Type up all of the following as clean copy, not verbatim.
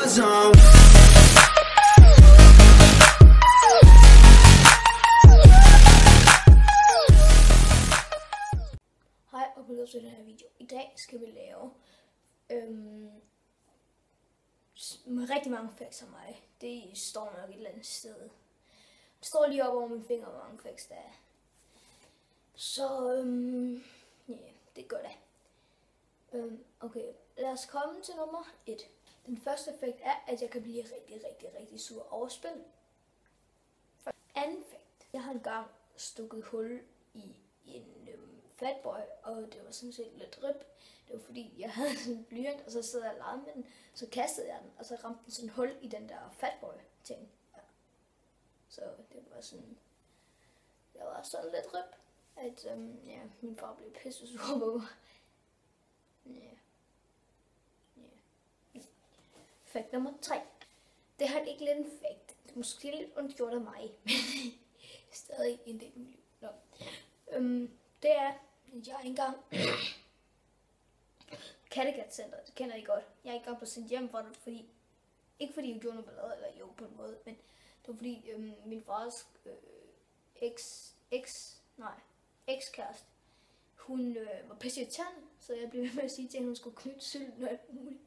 zone. Hej og velkommen til den her video. I dag skal vi lave med rigtig mange facts af mig. Det står nok et eller andet sted. Det står lige op over min finger, hvor mange facts der er. Så ja, det gør det. Okay, lad os komme til nummer 1. Den første fact er, at jeg kan blive rigtig sur over spil. Anden fact. Jeg har engang stukket hul i en Fatboy, og det var sådan set lidt rip. Det var fordi, jeg havde sådan en blyant, og så sad jeg og legede med den. Så kastede jeg den, og så ramte den sådan en hul i den der Fatboy-ting. Ja. Så det var sådan... Det var sådan lidt rip, at ja, min far blev pisse sur på mig. Ja. Fact nummer 3. Det har ikke lidt en fact. Det er måske lidt ondt gjort af mig, men stadig en del af mit liv. Nå. Det er, at jeg engang Kattegat Center, det kender I godt. Jeg er ikke engang blevet sendt hjem for det, fordi, ikke fordi jeg gjorde noget ballade, eller jo på en måde, men det var fordi min fars ekskæreste, hun var pisse irriterende, så jeg blev ved med at sige til hende, hun skulle knytte sylten og alt muligt.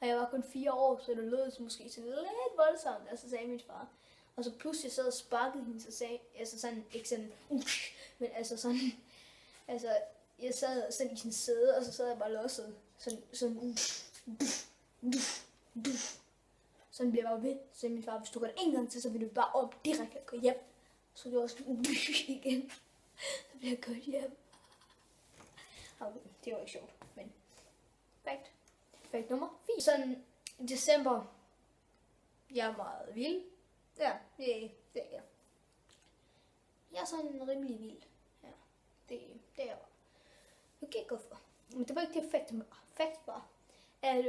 Og jeg var kun 4 år, så det lød måske sådan lidt voldsomt, og så sagde min far. Og så pludselig sad og sparkede hende, så sagde, altså sådan, ikke sådan, men altså sådan, altså, jeg sad sådan i sin sæde, og så sad jeg bare losset, sådan, sådan bliver jeg bare ved, så sagde min far, hvis du gør det en gang til, så vil du bare op direkte og gå hjem. Så det var sådan, igen, så bliver jeg gået hjem. Okay, det var ikke sjovt, men fact nummer 4. Sådan i december, jeg er meget vild. Ja, det er jeg. Jeg er sådan rimelig vild. Ja, det er jeg. Okay, hvorfor? Men det var ikke det fact. Fact var, at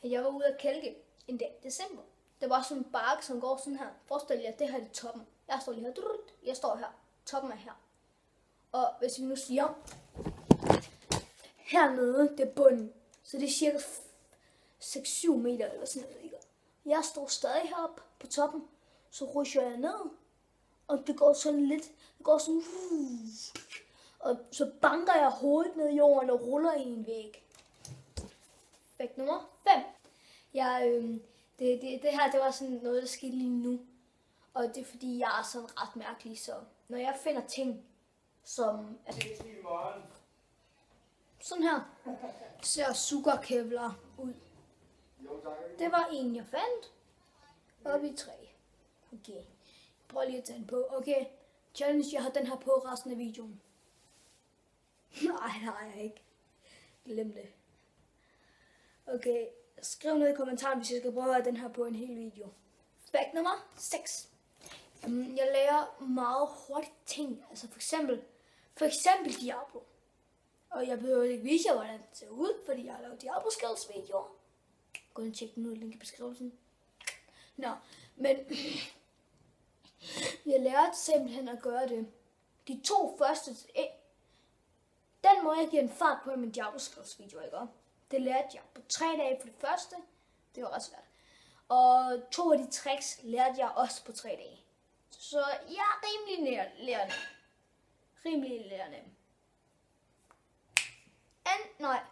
jeg var ude at kælke en dag i december. Der var sådan en bakke, som går sådan her. Forestil jer, det her er toppen. Jeg står lige her. Jeg står her. Toppen er her. Og hvis vi nu siger, hernede, det er bunden. Så det er cirka 6-7 meter eller sådan noget. Ikke? Jeg står stadig heroppe på toppen. Så rusher jeg ned. Og det går sådan lidt. Det går sådan. Og så banker jeg hovedet ned i jorden og ruller i en væg. Fact nummer 5. Det her, det var sådan noget, der skete lige nu. Og det er fordi, jeg er sådan ret mærkelig. Så når jeg finder ting, som... Sådan her. Ser sukkerkævler ud. Det var en, jeg fandt. Oppe i 3. Okay. Prøv lige at tage den på. Okay. Challenge, jeg har den her på resten af videoen. Nej, det har jeg ikke. Glem det. Okay. Skriv ned i kommentaren, hvis jeg skal prøve at have den her på en hel video. Fact nummer 6. Jeg lærer meget hurtigt ting. Altså for eksempel Diablo. Og jeg behøver ikke vise jer, hvordan det ser ud, fordi jeg har lavet Diablo Skills videoer. Gå ind og tjek den ud, link i beskrivelsen. Nå, men jeg lærte simpelthen at gøre det. De 2 første, den måde jeg giver en fart på i min Diablo Skills video, ikke? Det lærte jeg på 3 dage for det første. Det var ret svært. Og 2 af de tricks lærte jeg også på 3 dage. Så jeg er rimelig lærende.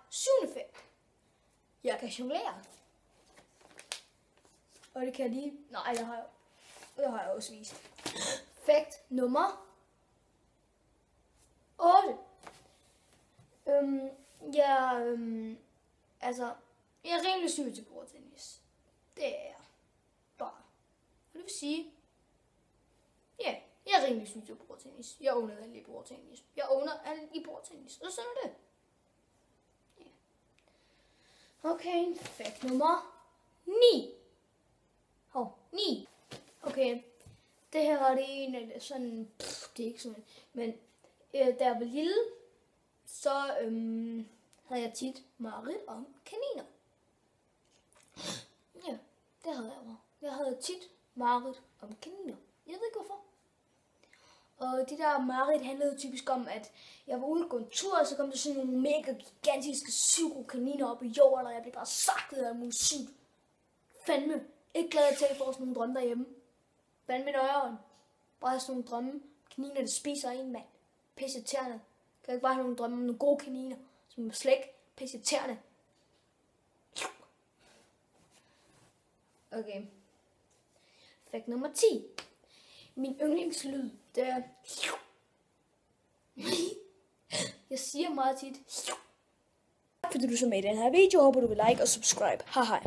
Syvende fact. Jeg kan jonglere. Og det kan jeg lige... Nej, det har jeg også vist. Fact nummer 8. Jeg er rimelig syg til bordtennis. Det er jeg. Bare. Og det vil sige... Ja, jeg er rimelig syg til bordtennis. Jeg owner alt i bordtennis. Og sådan er det. Okay, fact nummer 9. 9. Okay, det her er det en af sådan, det er ikke sådan, men da jeg var lille, så havde jeg tit mareridt om kaniner. Ja, det havde jeg bare. Jeg havde tit mareridt om kaniner. Jeg ved ikke hvorfor. Og det der mareridt handlede typisk om, at jeg var ude og gå en tur, og så kom der sådan nogle mega gigantiske psykokaniner op i jorden, og jeg blev bare sakket af nogle sygt Fandme ikke glad til at få sådan nogle drømme derhjemme. Fandme nøjeren. Bare have sådan nogle drømme. Kaniner, der spiser en, mand. Pisseterende. Kan jeg ikke bare have nogle drømme om nogle gode kaniner, som er slæk. Pisseterende. Okay. Fakt nummer 10. Min yndlingslyd, det er... Jeg siger meget tit... Tak fordi du så med i den her video. Håber du vil like og subscribe. Hej hej.